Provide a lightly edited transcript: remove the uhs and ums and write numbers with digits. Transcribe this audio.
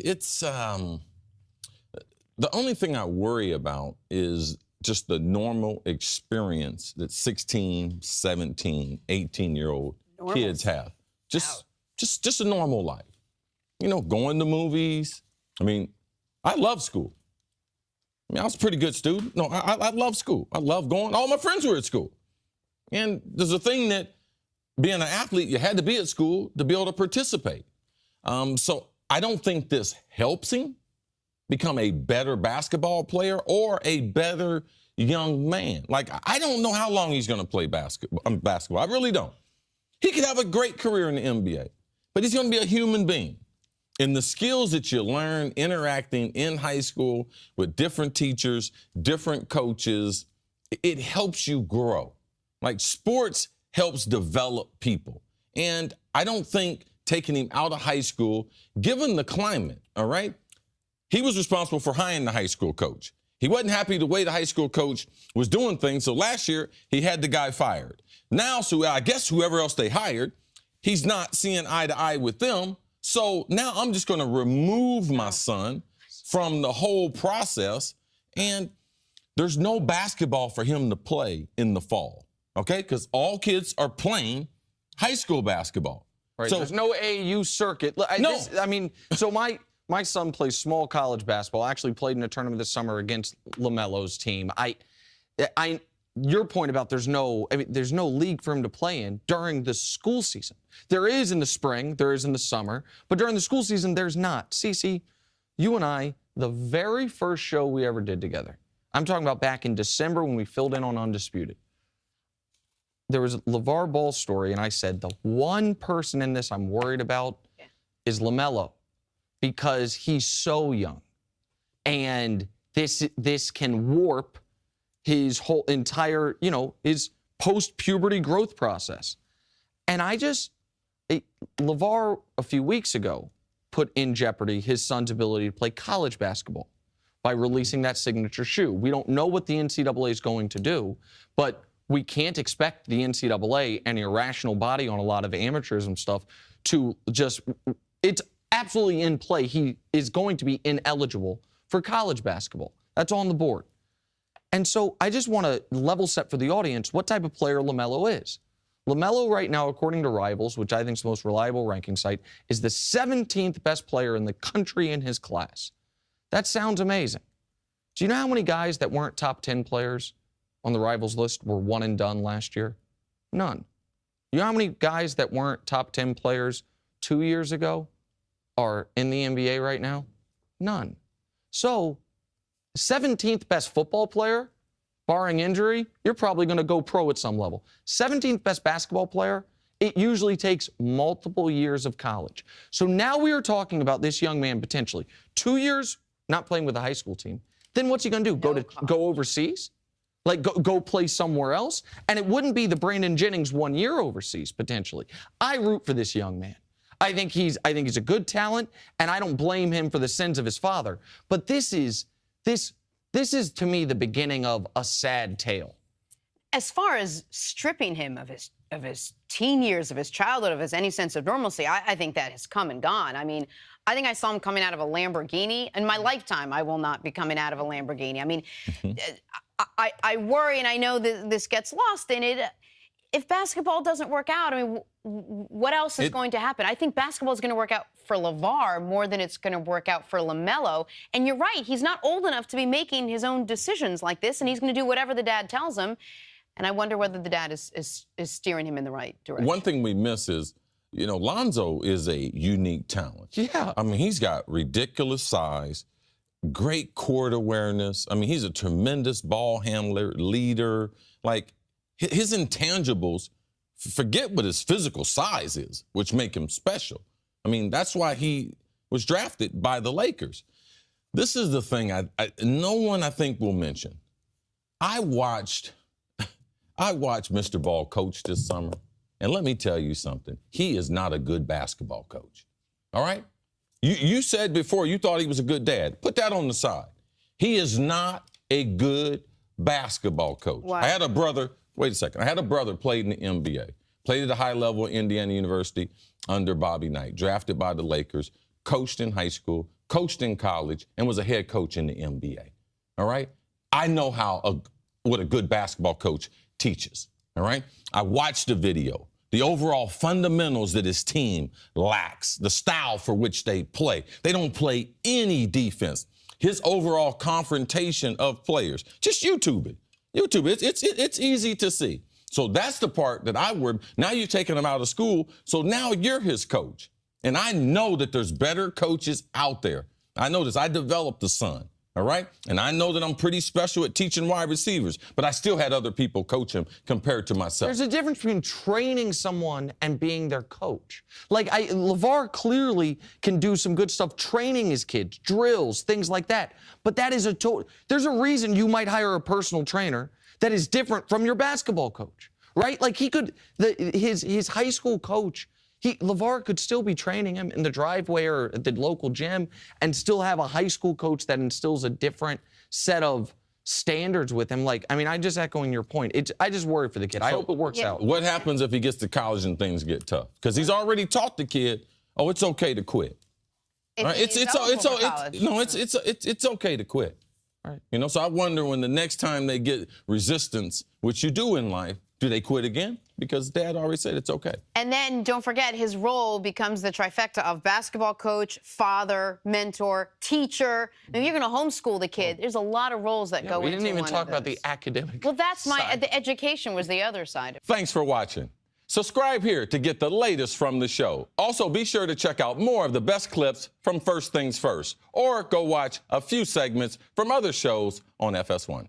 it's the only thing I worry about is just the normal experience that 16, 17, 18-year-old kids have. Just a normal life. You know, going to movies. I mean, I love school. I mean, I was a pretty good student. No, I love school. I love going. All my friends were at school. And there's a thing that being an athlete, you had to be at school to be able to participate. So I don't think this helps him become a better basketball player or a better young man. Like, I don't know how long he's going to play basketball. I really don't. He could have a great career in the NBA, but he's going to be a human being. And the skills that you learn interacting in high school with different teachers, different coaches, it helps you grow. Like, sports helps develop people. And I don't think taking him out of high school, given the climate, all right? He was responsible for hiring the high school coach. He wasn't happy the way the high school coach was doing things, so last year he had the guy fired. Now, so I guess whoever else they hired, he's not seeing eye to eye with them. So now I'm just going to remove my son from the whole process, and there's no basketball for him to play in the fall, okay? Because all kids are playing high school basketball. Right. So there's no AAU circuit. So my son plays small college basketball. I actually played in a tournament this summer against LaMelo's team. Your point about there's no league for him to play in during the school season. There is in the spring, there is in the summer, but during the school season, there's not. Cece, you and I, the very first show we ever did together, I'm talking about back in December when we filled in on Undisputed. There was a LaVar Ball story, and I said, the one person in this I'm worried about is LaMelo, because he's so young. And this can warp his whole entire, his post-puberty growth process. And LaVar, a few weeks ago, put in jeopardy his son's ability to play college basketball by releasing that signature shoe. We don't know what the NCAA is going to do, but we can't expect the NCAA, an irrational body on a lot of amateurism stuff, to it's absolutely in play. He is going to be ineligible for college basketball. That's on the board. And so I just want to level set for the audience what type of player LaMelo is. LaMelo right now, according to Rivals, which I think is the most reliable ranking site, is the 17th best player in the country in his class. That sounds amazing. Do you know how many guys that weren't top 10 players on the Rivals list were one and done last year? None. You know how many guys that weren't top 10 players 2 years ago are in the NBA right now? None. So, 17th best football player, barring injury, you're probably going to go pro at some level. 17th best basketball player, it usually takes multiple years of college. So now we are talking about this young man potentially 2 years not playing with a high school team. Then what's he going to do? Go overseas? Like go play somewhere else? And it wouldn't be the Brandon Jennings 1 year overseas potentially. I root for this young man. I think he's a good talent, and I don't blame him for the sins of his father. But this is to me the beginning of a sad tale. As far as stripping him of his teen years, of his childhood, of his any sense of normalcy, I think that has come and gone. I mean, I think I saw him coming out of a Lamborghini. In my lifetime, I will not be coming out of a Lamborghini. I mean, I worry, and I know that this gets lost in it. If basketball doesn't work out, I mean, what else is going to happen? I think basketball is going to work out for LaVar more than it's going to work out for LaMelo. And you're right, he's not old enough to be making his own decisions like this, and he's going to do whatever the dad tells him. And I wonder whether the dad is steering him in the right direction. One thing we miss is, Lonzo is a unique talent. Yeah. I mean, he's got ridiculous size, great court awareness. I mean, he's a tremendous ball handler, leader. Like, his intangibles, forget what his physical size is, which make him special. I mean, that's why he was drafted by the Lakers. This is the thing no one, I think, will mention. I watched Mr. Ball coach this summer, and let me tell you something. He is not a good basketball coach, all right? You said before you thought he was a good dad. Put that on the side. He is not a good basketball coach. Wow. I had a brother played in the NBA, played at a high level at Indiana University under Bobby Knight, drafted by the Lakers, coached in high school, coached in college, and was a head coach in the NBA. All right? I know what a good basketball coach teaches. All right? I watched the video. The overall fundamentals that his team lacks, the style for which they play. They don't play any defense. His overall confrontation of players. Just YouTube it. It's easy to see. So that's the part that I worry. Now you're taking him out of school, so now you're his coach. And I know that there's better coaches out there. I know this. I developed a son. All right? And I know that I'm pretty special at teaching wide receivers, but I still had other people coach him compared to myself. There's a difference between training someone and being their coach. Like, LaVar clearly can do some good stuff training his kids, drills, things like that. But that is there's a reason you might hire a personal trainer that is different from your basketball coach, right? Like, his high school coach, LaVar could still be training him in the driveway or at the local gym and still have a high school coach that instills a different set of standards with him. Like, I mean, I'm just echoing your point. I just worry for the kid. I hope it works out. What happens if he gets to college and things get tough? Because he's already taught the kid, oh, it's okay to quit. It's okay to quit. Right. You know, so I wonder when the next time they get resistance, which you do in life, do they quit again? Because Dad already said it's okay. And then don't forget, his role becomes the trifecta of basketball coach, father, mentor, teacher. If you're going to homeschool the kid, there's a lot of roles that go into one. We didn't even talk about the academic. Well, that's side. the education was the other side. Thanks for watching. Subscribe here to get the latest from the show. Also, be sure to check out more of the best clips from First Things First, or go watch a few segments from other shows on FS1.